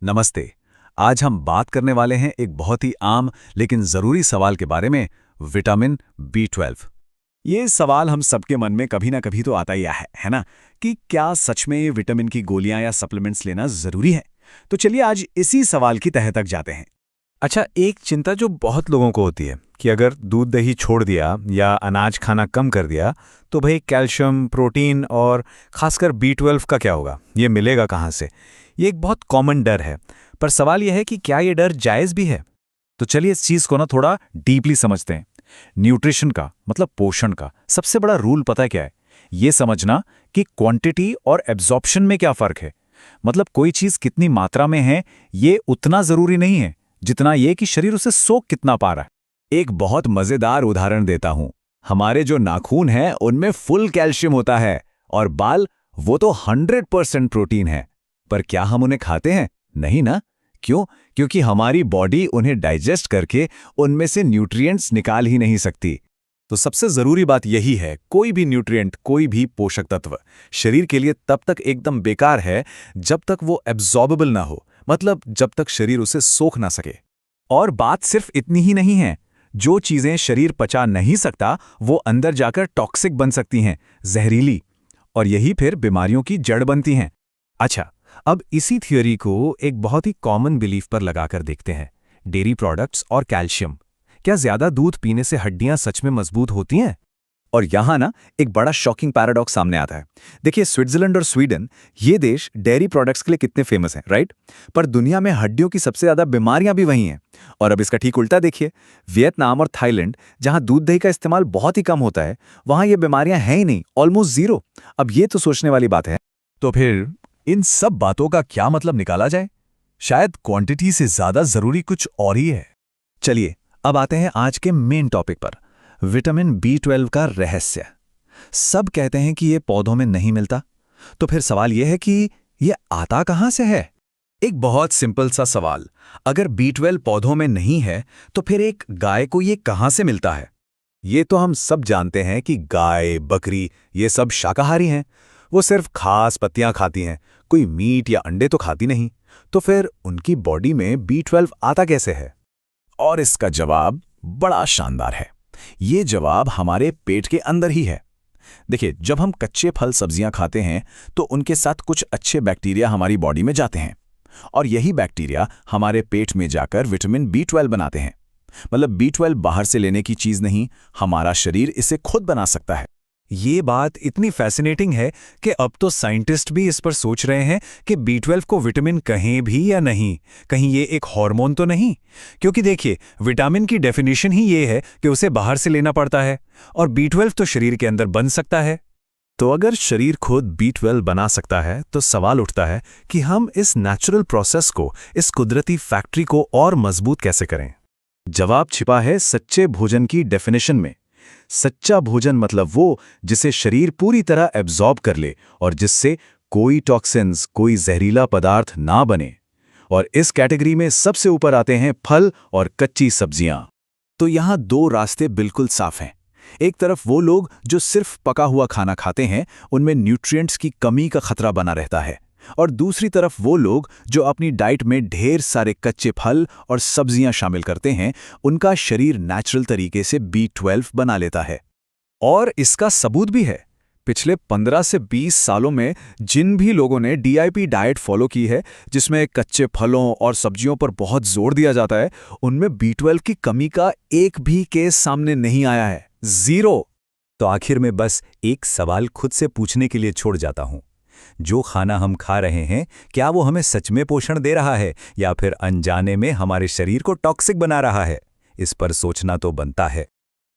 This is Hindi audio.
नमस्ते। आज हम बात करने वाले हैं एक बहुत ही आम लेकिन ज़रूरी सवाल के बारे में, विटामिन B12। ये सवाल हम सबके मन में कभी ना कभी तो आता ही है ना? कि क्या सच में ये विटामिन की गोलियां या सप्लीमेंट्स लेना ज़रूरी है? तो चलिए आज इसी सवाल की तह तक जाते हैं। अच्छा, एक चिंता जो बहुत लोगों को होती है कि अगर दूध दही छोड़ दिया या अनाज खाना कम कर दिया तो भाई कैल्शियम, प्रोटीन और खासकर B12 का क्या होगा? ये मिलेगा कहाँ से? ये एक बहुत कॉमन डर है, पर सवाल यह है कि क्या ये डर जायज़ भी है? तो चलिए इस चीज़ को ना थोड़ा डीपली समझते हैं। न्यूट्रिशन का मतलब पोषण का सबसे बड़ा रूल पता है क्या है? ये समझना कि क्वांटिटी और एब्जॉर्प्शन में क्या फ़र्क है। मतलब कोई चीज़ कितनी मात्रा में है, ये उतना ज़रूरी नहीं है जितना ये कि शरीर उसे सोख कितना पा रहा है। एक बहुत मज़ेदार उदाहरण देता हूँ। हमारे जो नाखून हैं उनमें फुल कैल्शियम होता है और बाल, वो तो 100% प्रोटीन है। पर क्या हम उन्हें खाते हैं? नहीं ना। क्यों? क्योंकि हमारी बॉडी उन्हें डाइजेस्ट करके उनमें से न्यूट्रिएंट्स निकाल ही नहीं सकती। तो सबसे ज़रूरी बात यही है, कोई भी न्यूट्रिएंट, कोई भी पोषक तत्व शरीर के लिए तब तक एकदम बेकार है जब तक वो एब्जॉर्बेबल ना हो, मतलब जब तक शरीर उसे सोख ना सके। और बात सिर्फ इतनी ही नहीं है। जो चीज़ें शरीर पचा नहीं सकता वो अंदर जाकर टॉक्सिक बन सकती हैं, जहरीली, और यही फिर बीमारियों की जड़ बनती हैं। अच्छा, अब इसी थियोरी को एक बहुत ही कॉमन बिलीफ पर लगाकर देखते हैं। डेयरी प्रोडक्ट्स और कैल्शियम, क्या ज्यादा दूध पीने से हड्डियां सच में मजबूत होती हैं? और यहाँ ना एक बड़ा शॉकिंग पैराडॉक्स सामने आता है। देखिए, स्विट्जरलैंड और स्वीडन, ये देश डेयरी प्रोडक्ट्स के लिए कितने फेमस हैं, राइट? पर दुनिया में हड्डियों की सबसे ज्यादा बीमारियां भी वहीं हैं। और अब इसका ठीक उल्टा देखिए, वियतनाम और थाईलैंड, जहां दूध दही का इस्तेमाल बहुत ही कम होता है, वहां ये बीमारियां हैं ही नहीं, ऑलमोस्ट जीरो। अब ये तो सोचने वाली बात है। तो फिर इन सब बातों का क्या मतलब निकाला जाए? शायद क्वांटिटी से ज्यादा जरूरी कुछ और ही है। चलिए अब आते हैं आज के मेन टॉपिक पर, विटामिन B12 का रहस्य। सब कहते हैं कि ये पौधों में नहीं मिलता, तो फिर सवाल यह है कि ये आता कहां से है? एक बहुत सिंपल सा सवाल, अगर B12 पौधों में नहीं है तो फिर एक गाय को ये कहां से मिलता है? ये तो हम सब जानते हैं कि गाय, बकरी, ये सब शाकाहारी हैं। वो सिर्फ खास पत्तियां खाती हैं, कोई मीट या अंडे तो खाती नहीं। तो फिर उनकी बॉडी में B12 आता कैसे है? और इसका जवाब बड़ा शानदार है। ये जवाब हमारे पेट के अंदर ही है। देखिए, जब हम कच्चे फल सब्जियां खाते हैं तो उनके साथ कुछ अच्छे बैक्टीरिया हमारी बॉडी में जाते हैं, और यही बैक्टीरिया हमारे पेट में जाकर विटामिन B12 बनाते हैं। मतलब B12 बाहर से लेने की चीज नहीं, हमारा शरीर इसे खुद बना सकता है। ये बात इतनी फैसिनेटिंग है कि अब तो साइंटिस्ट भी इस पर सोच रहे हैं कि B12 को विटामिन कहें भी या नहीं, कहीं ये एक हार्मोन तो नहीं। क्योंकि देखिए, विटामिन की डेफिनेशन ही ये है कि उसे बाहर से लेना पड़ता है, और B12 तो शरीर के अंदर बन सकता है। तो अगर शरीर खुद B12 बना सकता है तो सवाल उठता है कि हम इस नेचुरल प्रोसेस को, इस कुदरती फैक्ट्री को और मजबूत कैसे करें? जवाब छिपा है सच्चे भोजन की डेफिनेशन में। सच्चा भोजन मतलब वो जिसे शरीर पूरी तरह एब्जॉर्ब कर ले और जिससे कोई टॉक्सिन्स, कोई जहरीला पदार्थ ना बने। और इस कैटेगरी में सबसे ऊपर आते हैं फल और कच्ची सब्जियां। तो यहाँ दो रास्ते बिल्कुल साफ हैं। एक तरफ वो लोग जो सिर्फ पका हुआ खाना खाते हैं, उनमें न्यूट्रिएंट्स की कमी का खतरा बना रहता है, और दूसरी तरफ वो लोग जो अपनी डाइट में ढेर सारे कच्चे फल और सब्जियां शामिल करते हैं, उनका शरीर नेचुरल तरीके से B12 बना लेता है। और इसका सबूत भी है। पिछले 15 से 20 सालों में जिन भी लोगों ने DIP डाइट फॉलो की है, जिसमें कच्चे फलों और सब्जियों पर बहुत जोर दिया जाता है, उनमें B12 की कमी का एक भी केस सामने नहीं आया है, जीरो। तो आखिर में बस एक सवाल खुद से पूछने के लिए छोड़ जाता हूं, जो खाना हम खा रहे हैं, क्या वो हमें सच में पोषण दे रहा है या फिर अनजाने में हमारे शरीर को टॉक्सिक बना रहा है? इस पर सोचना तो बनता है।